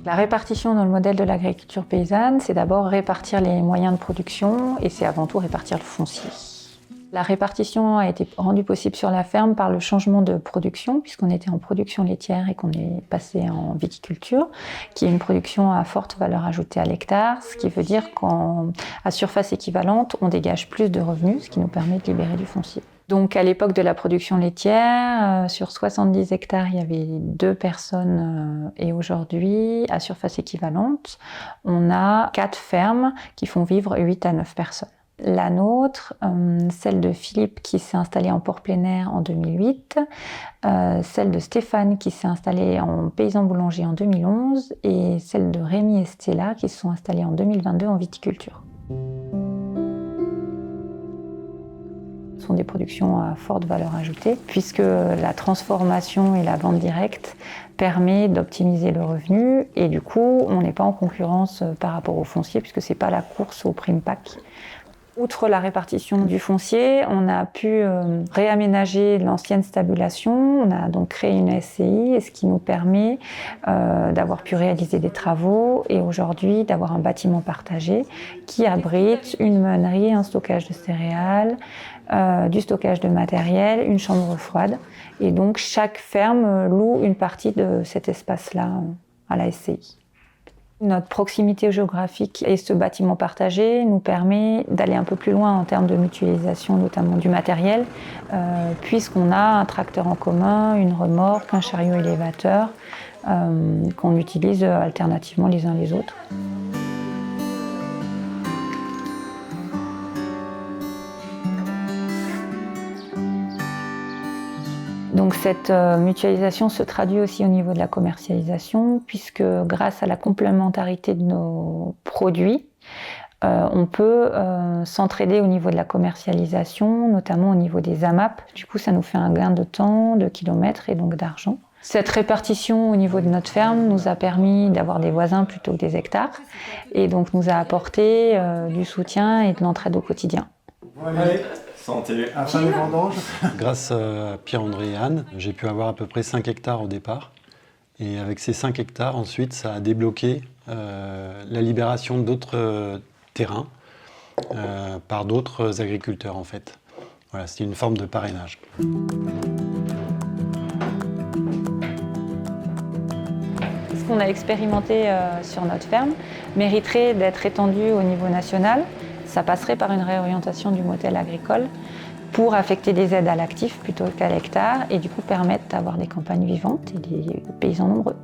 La répartition dans le modèle de l'agriculture paysanne, c'est d'abord répartir les moyens de production et c'est avant tout répartir le foncier. La répartition a été rendue possible sur la ferme par le changement de production, puisqu'on était en production laitière et qu'on est passé en viticulture, qui est une production à forte valeur ajoutée à l'hectare, ce qui veut dire qu'à surface équivalente, on dégage plus de revenus, ce qui nous permet de libérer du foncier. Donc à l'époque de la production laitière, sur 70 hectares, il y avait 2 personnes et aujourd'hui, à surface équivalente, on a 4 fermes qui font vivre 8 à 9 personnes. La nôtre, celle de Philippe qui s'est installé en port plein air en 2008, celle de Stéphane qui s'est installé en paysan boulanger en 2011 et celle de Rémi et Stella qui se sont installés en 2022 en viticulture. Ce sont des productions à forte valeur ajoutée puisque la transformation et la vente directe permet d'optimiser le revenu et du coup on n'est pas en concurrence par rapport au foncier puisque c'est pas la course au prime pack. Outre la répartition du foncier, on a pu réaménager l'ancienne stabulation, on a donc créé une SCI, ce qui nous permet d'avoir pu réaliser des travaux et aujourd'hui d'avoir un bâtiment partagé qui abrite une meunerie, un stockage de céréales, du stockage de matériel, une chambre froide. Et donc chaque ferme loue une partie de cet espace-là à la SCI. Notre proximité géographique et ce bâtiment partagé nous permet d'aller un peu plus loin en termes de mutualisation, notamment du matériel, puisqu'on a un tracteur en commun, une remorque, un chariot élévateur qu'on utilise alternativement les uns les autres. Donc cette mutualisation se traduit aussi au niveau de la commercialisation, puisque grâce à la complémentarité de nos produits, on peut s'entraider au niveau de la commercialisation, notamment au niveau des AMAP. Du coup, ça nous fait un gain de temps, de kilomètres et donc d'argent. Cette répartition au niveau de notre ferme nous a permis d'avoir des voisins plutôt que des hectares, et donc nous a apporté du soutien et de l'entraide au quotidien. Allez. Santé. À fin des vendanges. Grâce à Pierre-André et Anne, j'ai pu avoir à peu près 5 hectares au départ. Et avec ces 5 hectares, ensuite, ça a débloqué la libération d'autres terrains par d'autres agriculteurs, en fait. Voilà, c'est une forme de parrainage. Ce qu'on a expérimenté sur notre ferme mériterait d'être étendu au niveau national. Ça passerait par une réorientation du modèle agricole pour affecter des aides à l'actif plutôt qu'à l'hectare et du coup permettre d'avoir des campagnes vivantes et des paysans nombreux.